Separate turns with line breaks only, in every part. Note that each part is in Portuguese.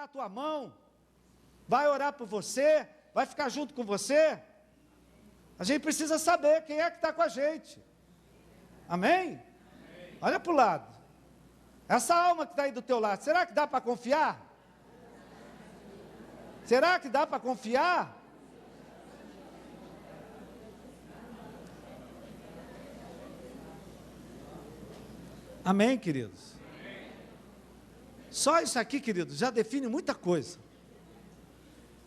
segurar a tua mão, vai orar por você, vai ficar junto com você. A gente precisa saber quem é que está com a gente. Amém? Olha para o lado. Essa alma que está aí do teu lado, será que dá para confiar? Será que dá para confiar? Amém, queridos? Só isso aqui, queridos, já define muita coisa.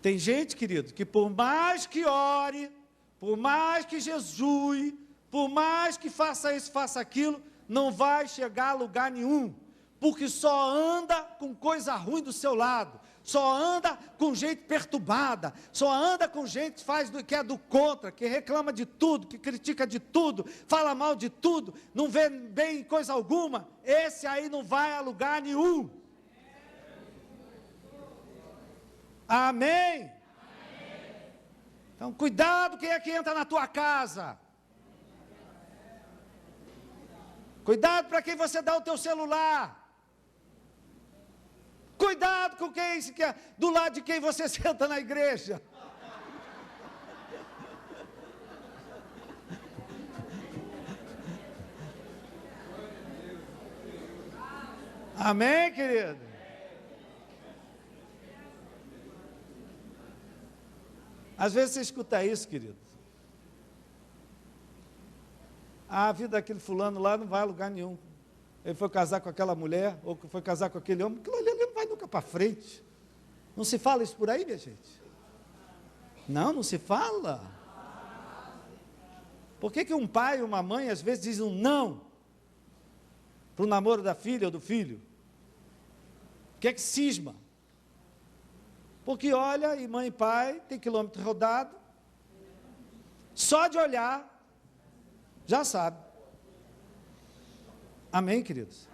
Tem gente, querido, que por mais que ore, por mais que jejue, por mais que faça isso, faça aquilo, não vai chegar a lugar nenhum, porque só anda com coisa ruim do seu lado, só anda com gente perturbada, só anda com gente que é do contra, que reclama de tudo, que critica de tudo, fala mal de tudo, não vê bem coisa alguma. Esse aí não vai a lugar nenhum. Amém? Então cuidado quem é que entra na tua casa. Cuidado para quem você dá o teu celular. Cuidado com quem do lado de quem você senta na igreja. Amém, querido? Às vezes você escuta isso, querido. A vida daquele fulano lá não vai a lugar nenhum. Ele foi casar com aquela mulher, ou foi casar com aquele homem, aquilo ali não vai nunca para frente. Não se fala isso por aí, minha gente? Não se fala. Por que um pai ou uma mãe às vezes dizem um não para o namoro da filha ou do filho? Por que cisma? Porque olha, e mãe e pai, tem quilômetro rodado, só de olhar, já sabe. Amém, queridos?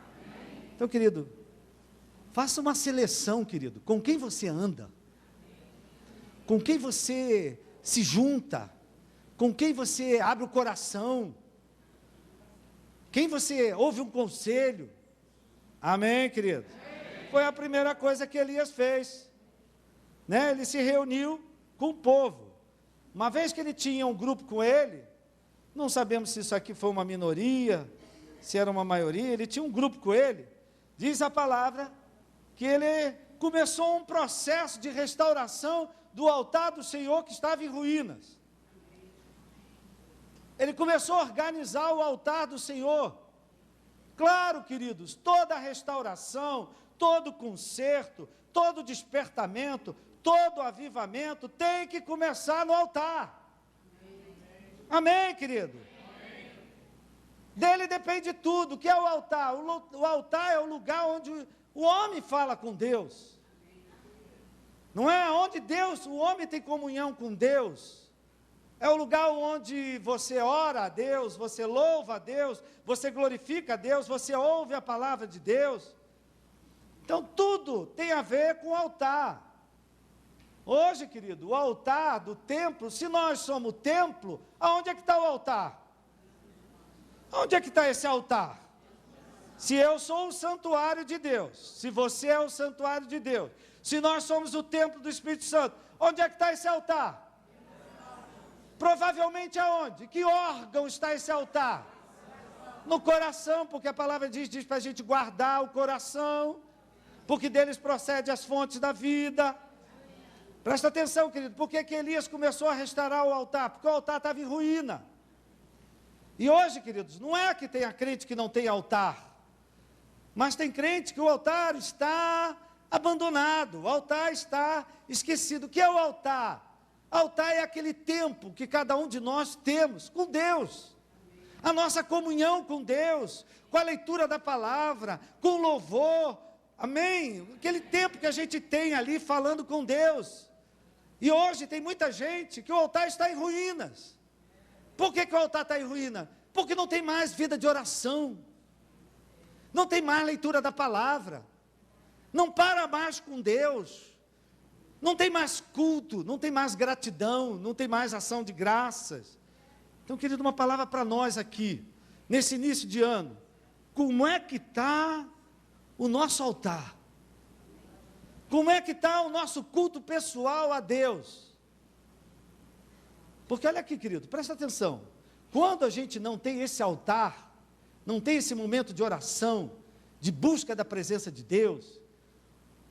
Então, querido, faça uma seleção, querido, com quem você anda, com quem você se junta, com quem você abre o coração, quem você ouve um conselho. Amém, querido? Foi a primeira coisa que Elias fez, né? Ele se reuniu com o povo. Uma vez que ele tinha um grupo com ele, não sabemos se isso aqui foi uma minoria, se era uma maioria, ele tinha um grupo com ele. Diz a palavra que ele começou um processo de restauração do altar do Senhor que estava em ruínas. Ele começou a organizar o altar do Senhor. Claro, queridos, toda restauração, todo conserto, todo despertamento, todo avivamento tem que começar no altar. Amém, querido? Dele depende tudo. O que é o altar? O altar é o lugar onde o homem fala com Deus. Não é onde o homem tem comunhão com Deus. É o lugar onde você ora a Deus, você louva a Deus, você glorifica a Deus, você ouve a palavra de Deus. Então tudo tem a ver com o altar. Hoje, querido, o altar do templo, se nós somos o templo, aonde é que está o altar? Onde é que está esse altar? Se eu sou o santuário de Deus, se você é o santuário de Deus, se nós somos o templo do Espírito Santo, onde é que está esse altar? Provavelmente aonde? Que órgão está esse altar? No coração, porque a palavra diz para a gente guardar o coração, porque deles procede as fontes da vida. Presta atenção, querido, por que Elias começou a restaurar o altar? Porque o altar estava em ruína. E hoje, queridos, não é que tenha crente que não tem altar, mas tem crente que o altar está abandonado, o altar está esquecido. O que é o altar? Altar é aquele tempo que cada um de nós temos com Deus, a nossa comunhão com Deus, com a leitura da palavra, com o louvor, amém? Aquele tempo que a gente tem ali falando com Deus. E hoje tem muita gente que o altar está em ruínas. Por que o altar está em ruína? Porque não tem mais vida de oração, não tem mais leitura da palavra, não para mais com Deus, não tem mais culto, não tem mais gratidão, não tem mais ação de graças. Então, querido, uma palavra para nós aqui, nesse início de ano: como é que está o nosso altar? Como é que está o nosso culto pessoal a Deus? Porque olha aqui, querido, presta atenção. Quando a gente não tem esse altar, não tem esse momento de oração, de busca da presença de Deus,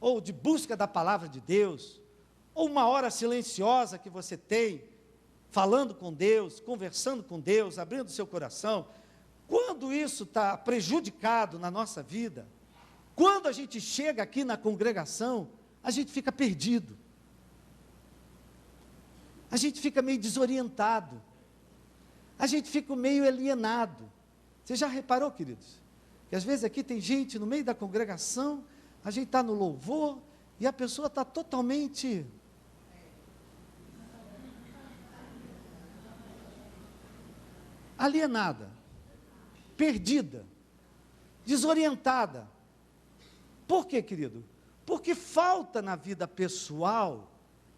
ou de busca da palavra de Deus, ou uma hora silenciosa que você tem, falando com Deus, conversando com Deus, abrindo seu coração, quando isso está prejudicado na nossa vida, quando a gente chega aqui na congregação, a gente fica perdido, a gente fica meio desorientado, a gente fica meio alienado. Você já reparou, queridos, que às vezes aqui tem gente no meio da congregação, a gente está no louvor, e a pessoa está totalmente alienada, perdida, desorientada. Por quê, querido? Porque falta na vida pessoal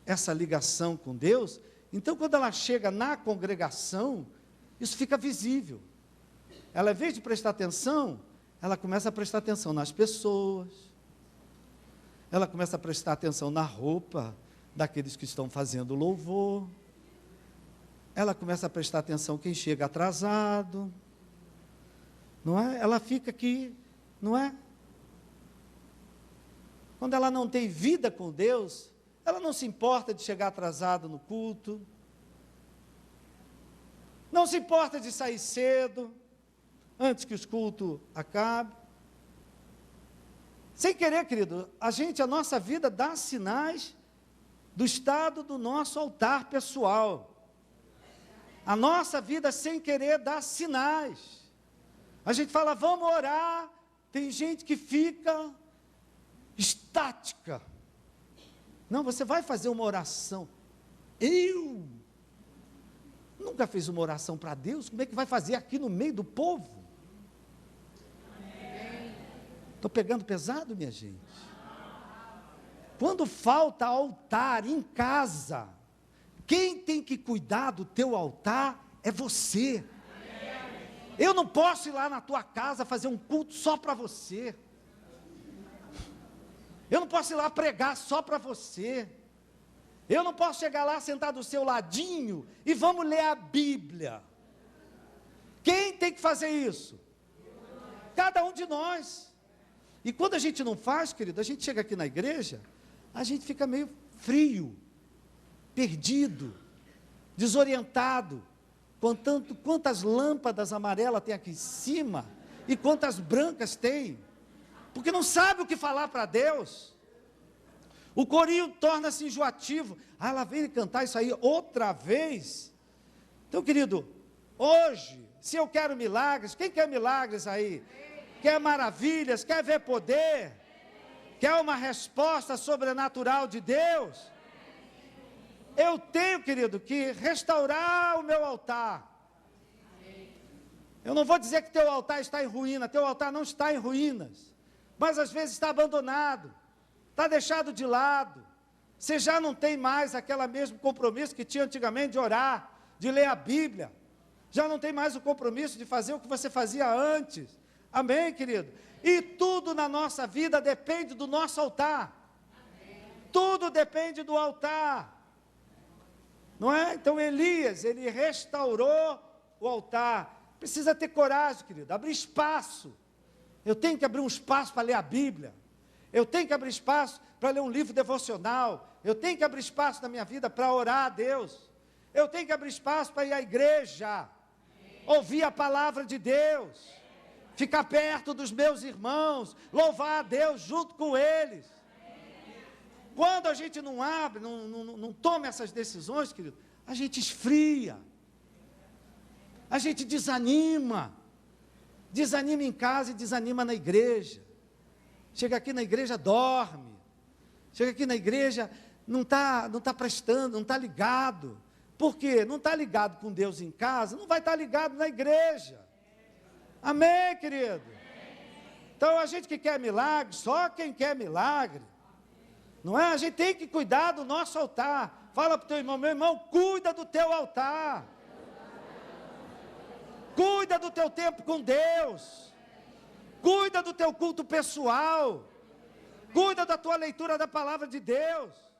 essa ligação com Deus. Então, quando ela chega na congregação, isso fica visível. Ela, ao invés de prestar atenção, ela começa a prestar atenção nas pessoas, ela começa a prestar atenção na roupa daqueles que estão fazendo louvor, ela começa a prestar atenção quem chega atrasado, não é? Ela fica aqui, não é? Quando ela não tem vida com Deus, ela não se importa de chegar atrasado no culto, não se importa de sair cedo, antes que os cultos acabem. Sem querer, querido, a nossa vida dá sinais do estado do nosso altar pessoal. A nossa vida, sem querer, dá sinais. A gente fala, vamos orar. Tem gente que fica estática. Não, você vai fazer uma oração. Eu nunca fiz uma oração para Deus. Como é que vai fazer aqui no meio do povo? Estou pegando pesado, minha gente. Quando falta altar em casa, quem tem que cuidar do teu altar é você. Eu não posso ir lá na tua casa fazer um culto só para você. Eu não posso ir lá pregar só para você. Eu não posso chegar lá, sentar do seu ladinho e vamos ler a Bíblia. Quem tem que fazer isso? Cada um de nós. E quando a gente não faz, querido, a gente chega aqui na igreja, a gente fica meio frio, perdido, desorientado. Quantas lâmpadas amarelas tem aqui em cima e quantas brancas tem, porque não sabe o que falar para Deus. O corinho torna-se enjoativo. Ah, ela veio cantar isso aí outra vez. Então, querido, hoje, se eu quero milagres, quem quer milagres aí? Quer maravilhas, quer ver poder, quer uma resposta sobrenatural de Deus? Eu tenho, querido, que restaurar o meu altar. Eu não vou dizer que teu altar está em ruína, teu altar não está em ruínas, mas às vezes está abandonado, está deixado de lado. Você já não tem mais aquele mesmo compromisso que tinha antigamente de orar, de ler a Bíblia, já não tem mais o compromisso de fazer o que você fazia antes. Amém, querido? E tudo na nossa vida depende do nosso altar. Tudo depende do altar. Não é? Então Elias, ele restaurou o altar. Precisa ter coragem, querido, abrir espaço. Eu tenho que abrir um espaço para ler a Bíblia. Eu tenho que abrir espaço para ler um livro devocional. Eu tenho que abrir espaço na minha vida para orar a Deus. Eu tenho que abrir espaço para ir à igreja, ouvir a palavra de Deus, ficar perto dos meus irmãos, louvar a Deus junto com eles. Quando a gente não abre, não toma essas decisões, querido, a gente esfria, a gente desanima em casa e desanima na igreja. Chega aqui na igreja, dorme. Chega aqui na igreja, não está prestando, não está ligado. Por quê? Não está ligado com Deus em casa, não vai estar ligado na igreja. Amém, querido? Então, a gente que quer milagre, só quem quer milagre, não é? A gente tem que cuidar do nosso altar. Fala para o teu irmão, meu irmão, cuida do teu altar. Cuida do teu tempo com Deus. Cuida do teu culto pessoal. Cuida da tua leitura da palavra de Deus.